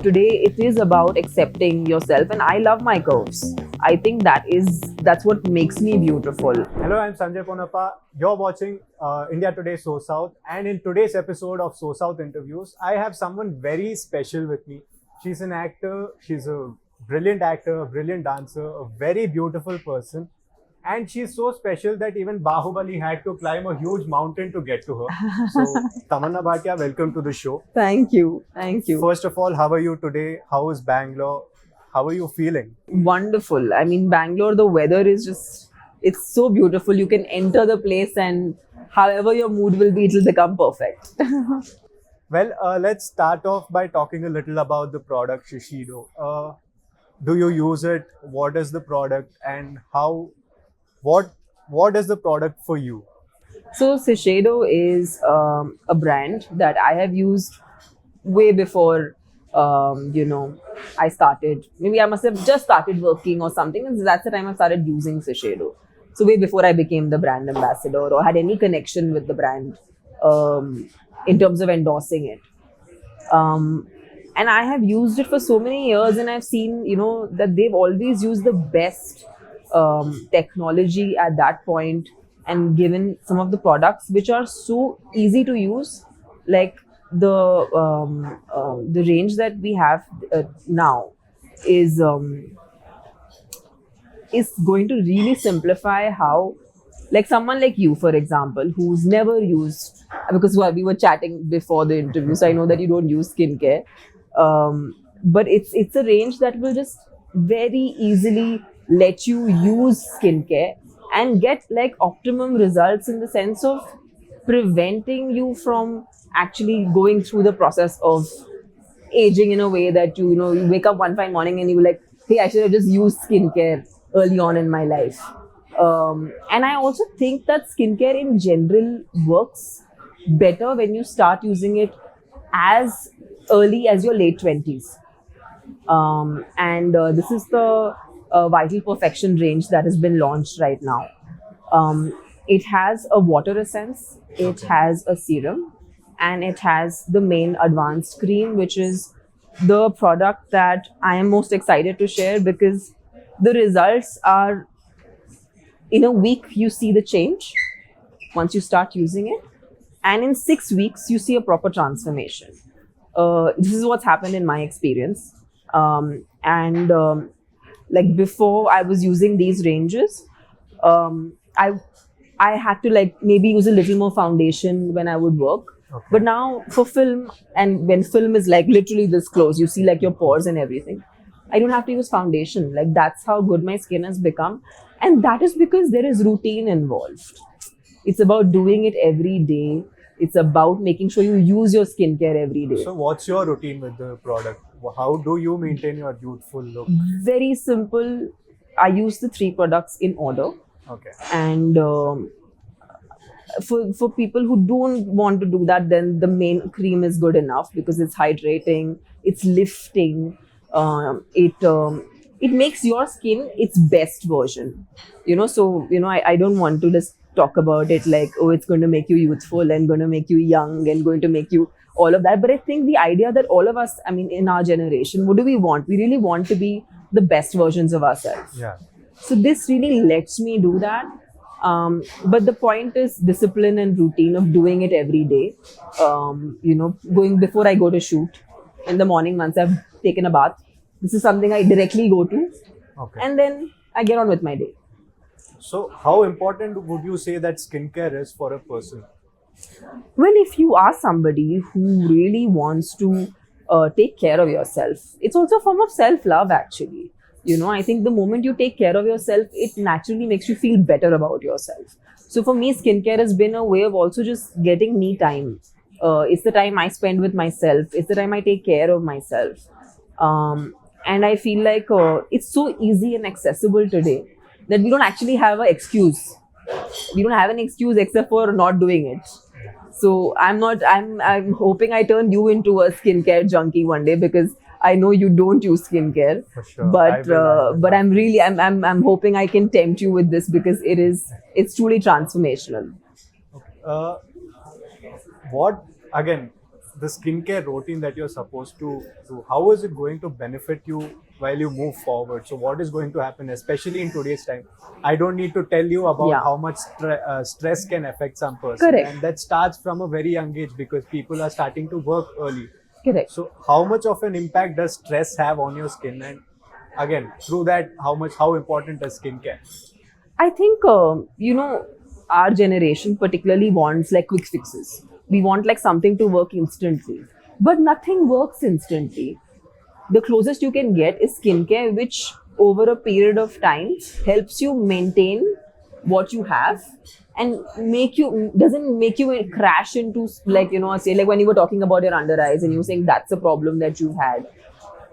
today it is about accepting yourself, and I love my curves. I think that's what makes me beautiful. Hello, I'm Sanjay Ponappa. You're watching India Today So South, and in today's episode of So South Interviews, I have someone very special with me. She's an actor, she's a brilliant actor, a brilliant dancer, a very beautiful person, and she's so special that even Bahubali had to climb a huge mountain to get to her. So, Tamanna Bhatia, welcome to the show. Thank you. First of all, how are you today? How is Bangalore? How are you feeling? Wonderful. I mean, Bangalore, the weather is it's so beautiful. You can enter the place, and however your mood will be, it'll become perfect. Well, let's start off by talking a little about the product Shiseido. Do you use it? What is the product, and what is the product for you? So Shiseido is a brand that I have used way before I started. Maybe I must have just started working or something, and that's the time I started using Shiseido. So way before I became the brand ambassador or had any connection with the brand in terms of endorsing it. And I have used it for so many years, and I've seen, that they've always used the best technology at that point, and given some of the products which are so easy to use, like the range that we have now is going to really simplify how, like someone like you, for example, who's never used, because we were chatting before the interview, so I know that you don't use skincare, but it's a range that will just very easily let you use skincare and get like optimum results, in the sense of preventing you from actually going through the process of aging in a way that you wake up one fine morning and you're like, hey, I should have just used skincare early on in my life. And I also think that skincare in general works better when you start using it as early as your late 20s. And this is the Vital Perfection range that has been launched right now. It has a water essence, it has a serum, and it has the main advanced cream, which is the product that I am most excited to share, because the results are, in a week you see the change once you start using it, and in 6 weeks you see a proper transformation. This is what's happened in my experience. Like before I was using these ranges, I had to like maybe use a little more foundation when I would work. Okay. But now for film, and when film is like literally this close, you see like your pores and everything, I don't have to use foundation. Like that's how good my skin has become. And that is because there is routine involved. It's about doing it every day. It's about making sure you use your skincare every day. So, what's your routine with the product? How do you maintain your youthful look? Very simple. I use the 3 products in order. Okay. And for people who don't want to do that, then the main cream is good enough, because it's hydrating, it's lifting, it makes your skin its best version. So I don't want to just talk about it like, oh, it's going to make you youthful and going to make you young and going to make you all of that. But I think the idea that all of us, I mean, in our generation, what do we want? We really want to be the best versions of ourselves. Yeah. So this really lets me do that. But the point is discipline and routine of doing it every day. Going before I go to shoot in the morning, once I've taken a bath, this is something I directly go to. Okay. And then I get on with my day. So, how important would you say that skincare is for a person? Well, if you are somebody who really wants to take care of yourself, it's also a form of self-love, actually. I think the moment you take care of yourself, it naturally makes you feel better about yourself. So for me, skincare has been a way of also just getting me time. It's the time I spend with myself. It's the time I take care of myself. And I feel like it's so easy and accessible today that we don't actually have an excuse. We don't have an excuse except for not doing it. So I'm hoping I turn you into a skincare junkie one day, because I know you don't use skincare. For sure. But I'm hoping I can tempt you with this, because it's truly transformational. What again? the skincare routine that you're supposed to do, how is it going to benefit you while you move forward? So what is going to happen, especially in today's time? I don't need to tell you about Yeah. how much stress can affect some person. Correct. And that starts from a very young age because people are starting to work early. Correct. So how much of an impact does stress have on your skin? And again, through that, how important is skincare? I think, our generation particularly wants like quick fixes. We want like something to work instantly. But nothing works instantly. The closest you can get is skincare, which over a period of time helps you maintain what you have and doesn't make you crash into, like, say, like when you were talking about your under eyes and you were saying that's a problem that you've had.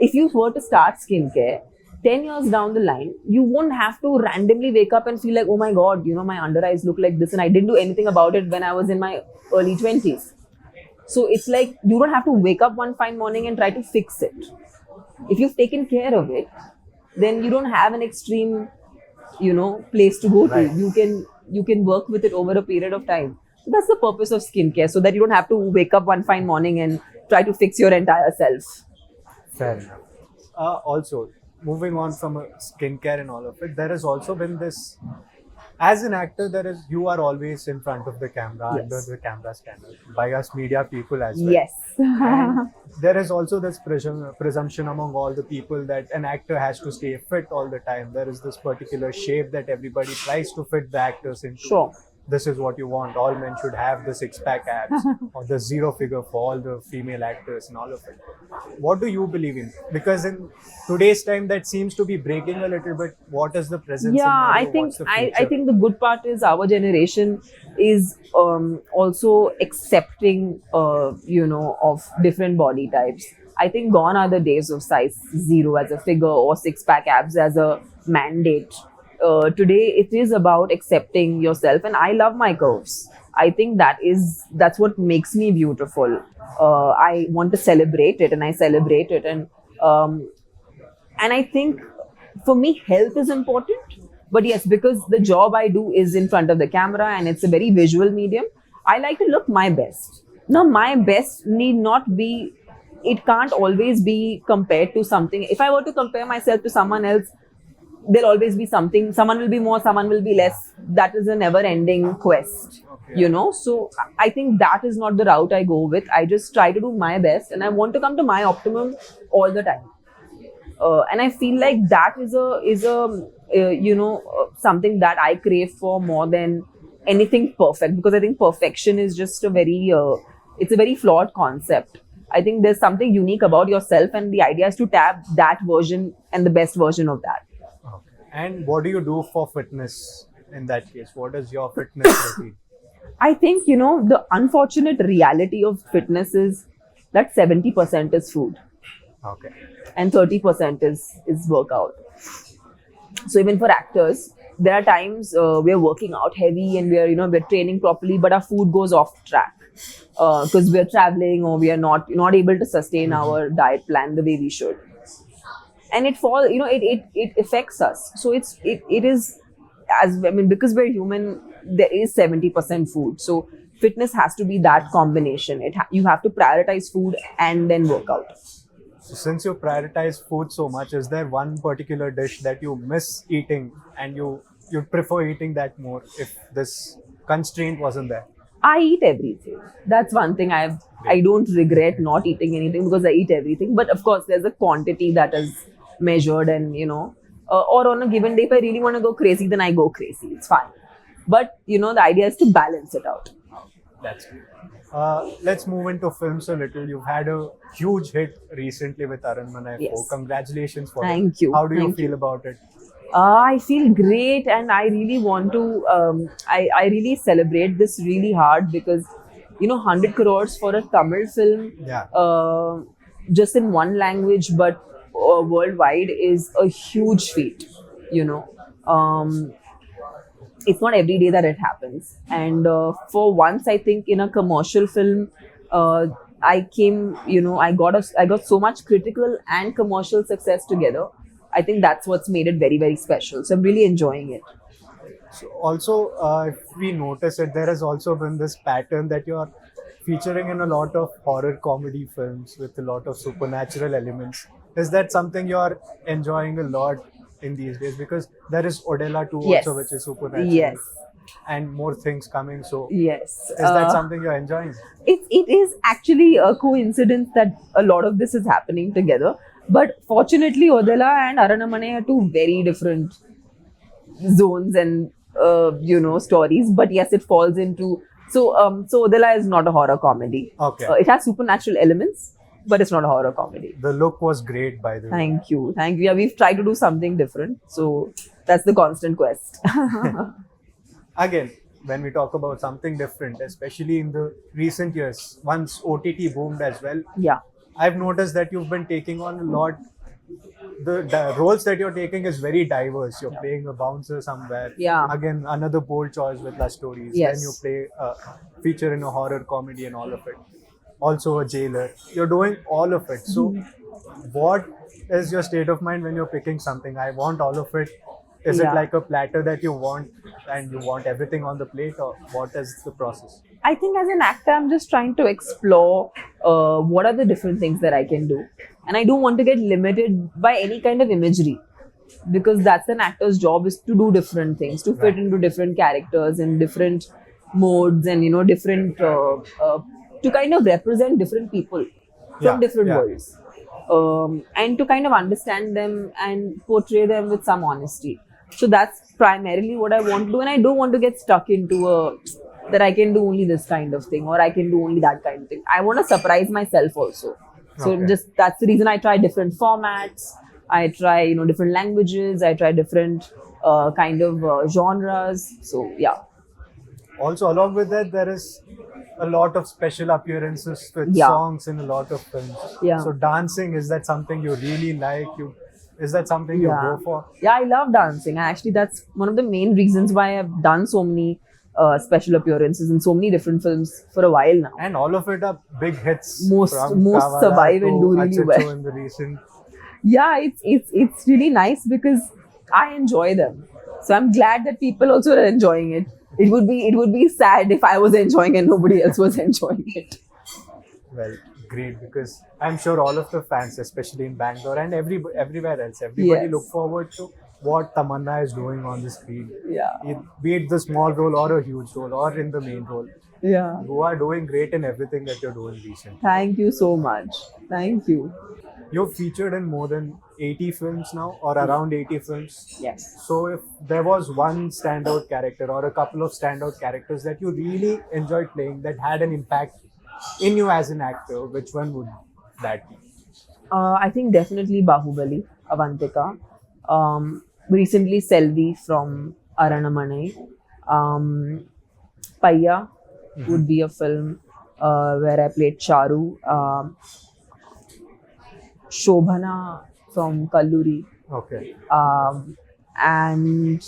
If you were to start skincare 10 years down the line, you won't have to randomly wake up and feel like, oh my god, my under eyes look like this and I didn't do anything about it when I was in my early 20s. So it's like you don't have to wake up one fine morning and try to fix it. If you've taken care of it, then you don't have an extreme, place to go to. Right. You can work with it over a period of time. So that's the purpose of skincare, so that you don't have to wake up one fine morning and try to fix your entire self. Fair enough. Also, moving on from skincare and all of it, there has also been this. As an actor, you are always in front of the camera, Yes. under the camera scanner, by us media people as well. Yes. And there is also this presumption among all the people that an actor has to stay fit all the time. There is this particular shape that everybody tries to fit the actors into. Sure. This is what you want. All men should have the six-pack abs or the zero figure for all the female actors and all of it. What do you believe in? Because in today's time, that seems to be breaking a little bit. What is the present Yeah, scenario? I think What's the I future? think the good part is our generation is also accepting of different body types. I think gone are the days of size 0 as a figure or six-pack abs as a mandate. Today it is about accepting yourself, and I love my curves. I think that's what makes me beautiful. I want to celebrate it, and I celebrate it, and I think for me health is important. But yes, because the job I do is in front of the camera and it's a very visual medium, I like to look my best. Now my best need not be, it can't always be compared to something. If I were to compare myself to someone else, there'll always be something. Someone will be more, someone will be less. That is a never ending quest. Okay. So I think that is not the route I go with. I just try to do my best and I want to come to my optimum all the time. And I feel like that is something that I crave for more than anything perfect, because I think perfection is just it's a very flawed concept. I think there's something unique about yourself, and the idea is to tap that version and the best version of that. Okay. And what do you do for fitness in that case? What is your fitness routine? I think, the unfortunate reality of fitness is that 70% is food Okay. and 30% is workout. So even for actors, there are times we're working out heavy and we're training properly, but our food goes off track because we're traveling or we are not able to sustain our diet plan the way we should. And it affects us. So it is, because we're human, there is 70% food. So fitness has to be that combination. You have to prioritize food and then work out. So since you prioritize food so much, is there one particular dish that you miss eating and you'd prefer eating that more if this constraint wasn't there? I eat everything. That's one thing I don't regret not eating anything, because I eat everything. But of course, there's a quantity that is measured, and or on a given day, if I really want to go crazy, then I go crazy. It's fine. But the idea is to balance it out. That's good. Let's move into films a little. You've had a huge hit recently with Aranmanai 4. Yes. Congratulations for it. Thank you. How do you Thank feel about it? I feel great, and I really want to. I really celebrate this really hard, because 100 crores for a Tamil film, Yeah. just in one language, but worldwide, is a huge feat. It's not every day that it happens, and for once, I think in a commercial film, I got so much critical and commercial success together. I think that's what's made it very, very special. So I'm really enjoying it. So also, if we notice it, there has also been this pattern that your featuring in a lot of horror comedy films with a lot of supernatural elements. Is that something you're enjoying a lot in these days? Because there is Odella 2 Yes. also, which is supernatural. Yes. And more things coming. So, Yes. is that something you're enjoying? It is actually a coincidence that a lot of this is happening together. But fortunately, Odella and Aranamane are two very different zones and stories. But yes, it falls into so Odella is not a horror comedy. Okay. It has supernatural elements, but it's not a horror comedy. The look was great, by the way. Thank you. Yeah, we've tried to do something different. So that's the constant quest. Again, when we talk about something different, especially in the recent years, once OTT boomed as well, Yeah. I've noticed that you've been taking on a lot. The roles that you're taking is very diverse. You're playing a bouncer somewhere. Yeah. Again, another bold choice with Love Stories. Yes. Then you play feature in a horror comedy and all of it. Also a jailer. You're doing all of it. So, what is your state of mind when you're picking something? I want all of it. Is Yeah. it like a platter that you want and you want everything on the plate, or what is the process? I think as an actor, I'm just trying to explore what are the different things that I can do. And I don't want to get limited by any kind of imagery, because that's an actor's job, is to do different things, to fit Right. into different characters and different modes and, different, to kind of represent different people from Yeah, different yeah. worlds. And to kind of understand them and portray them with some honesty. So that's primarily what I want to do. And I don't want to get stuck into that I can do only this kind of thing or I can do only that kind of thing. I want to surprise myself also. So Okay. just that's the reason I try different formats. I try, different languages. I try different kind of genres. So yeah. Also, along with that, there is a lot of special appearances with Yeah. songs in a lot of films. Yeah. So, dancing, is that something you really like? Is that something you go for? Yeah, I love dancing. And actually, that's one of the main reasons why I've done so many special appearances in so many different films for a while now. And all of it are big hits. Most from Kavala survive to and do really Achacho well. in the recent. Yeah, it's really nice because I enjoy them. So I'm glad that people also are enjoying it. It would be sad if I was enjoying and nobody else was enjoying it. Well, great, because I'm sure all of the fans, especially in Bangalore and everywhere else, everybody Yes. look forward to what Tamanna is doing on the screen. Yeah. Be it the small role or a huge role or in the main role. Yeah. You are doing great in everything that you're doing recently. Thank you so much. Thank you. You're featured in more than 80 films now, or around 80 films. Yes. So if there was one standout character or a couple of standout characters that you really enjoyed playing that had an impact in you as an actor, which one would that be? I think definitely Bahubali, Avantika. Recently Selvi from Aranamane. Paya would be a film where I played Charu. Shobhana from Kalluri. Okay. And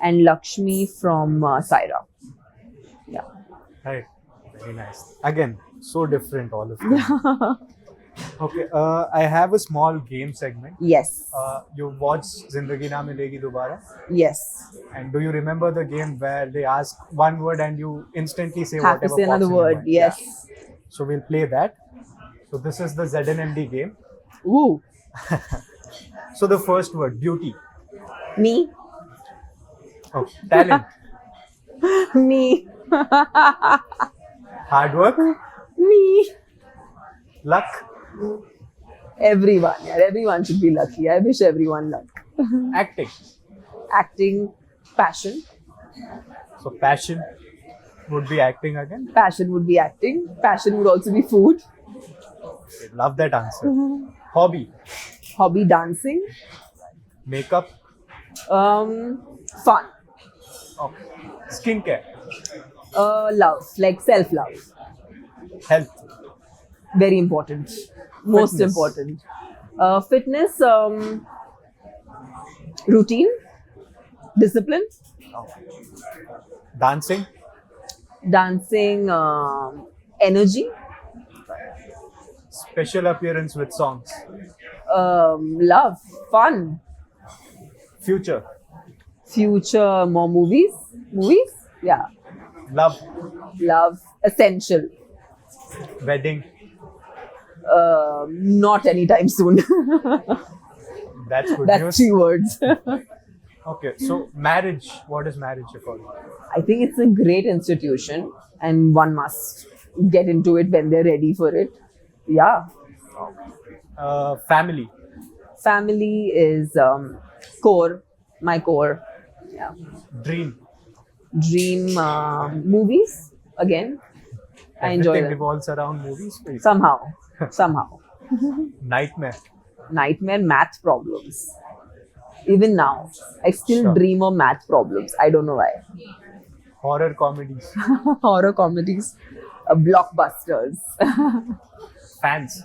Lakshmi from Saira. Yeah. Right. Very nice. Again, so different, all of them. Okay. I have a small game segment. Yes. You watched Zindagi Na Milegi Dobara? Yes. And do you remember the game where they ask one word and you instantly say Have to whatever say pops another in your word. mind? Yes. Yeah. So we'll play that. So this is the ZNMD game. Ooh. So the first word, beauty. Me. Oh, talent. Me. Hard work. Me. Luck. Everyone. Yeah, everyone should be lucky. I wish everyone luck. Acting. Acting, passion. So passion would be acting again. Passion would be acting. Passion would also be food. Okay, love that answer. Hobby. Hobby, dancing. Makeup. Fun. Okay. Skincare. Love, like self-love. Health. Very important. Most Fitness. important. Fitness, routine, discipline, Dancing. dancing, energy, Special appearance with songs. love, fun, Future. future, more movies. Movies? Yeah. Love. Love, essential. Wedding. Not anytime soon. That's good That's news. 3 words. Okay, so marriage. What is marriage according? I think it's a great institution and one must get into it when they're ready for it. Yeah. Family. Family is core, my core. Yeah. Dream. Dream movies again. I enjoy Everything them. revolves around movies. For you. Somehow. Nightmare. Nightmare math problems. Even now, I still Sure. dream of math problems. I don't know why. Horror comedies. Horror comedies, blockbusters. Fans.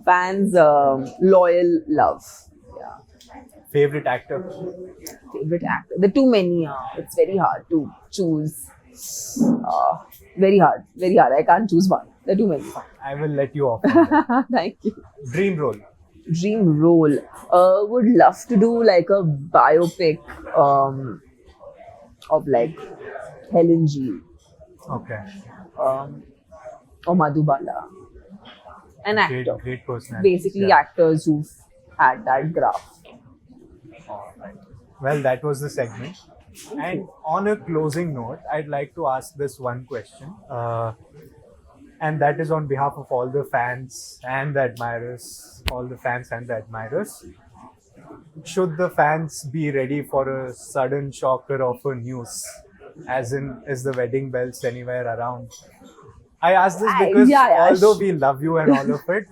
Fans, loyal love. Yeah. Favorite actor. Favorite actor. There are too many. It's very hard to choose. Very hard. Very hard. I can't choose one. There are too many. I will let you off. on that. Thank you. Dream role. Dream role. Would love to do like a biopic of like Helen G. Okay. Or Madhubala. An Great, actor. great personality. Basically, Yeah. actors who've had that graph. Alright. Well, that was the segment. And on a closing note, I'd like to ask this one question. And that is on behalf of all the fans and the admirers, all the fans and the admirers. Should the fans be ready for a sudden shocker of a news? As in, is the wedding bells anywhere around? I ask this because yeah, although we love you and all of it,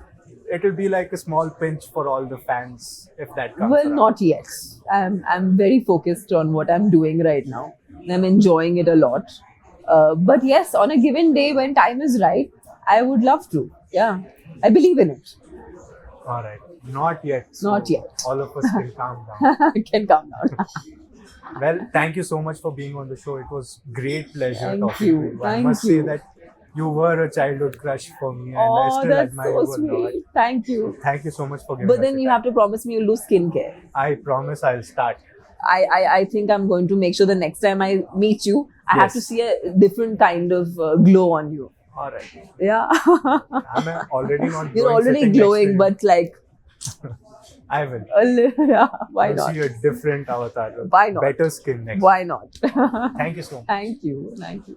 it will be like a small pinch for all the fans if that comes Well, around. not yet. I'm very focused on what I'm doing right now. I'm enjoying it a lot. But yes, on a given day when time is right, I would love to. Yeah, I believe in it. All right. Not yet. Not yet. All of us can calm down. I can calm down. Well, thank you so much for being on the show. It was great pleasure Thank talking you. to you. I Thank must you. say that you were a childhood crush for me, and I Oh, still that's admire so you a lot. sweet. Thank you. Thank you so much for giving But us then your you time. have to promise me you'll do skincare. I promise I'll start. I think I'm going to make sure the next time I meet you, I have to Yes. see a different kind of glow on you. All right. Yeah. I'm already not. You're glowing already sitting next to glowing, you. but like, I will. yeah, why I'll not? see a different avatar. Why not? Better skin next. Why not? Thank you so much. Thank you. Thank you.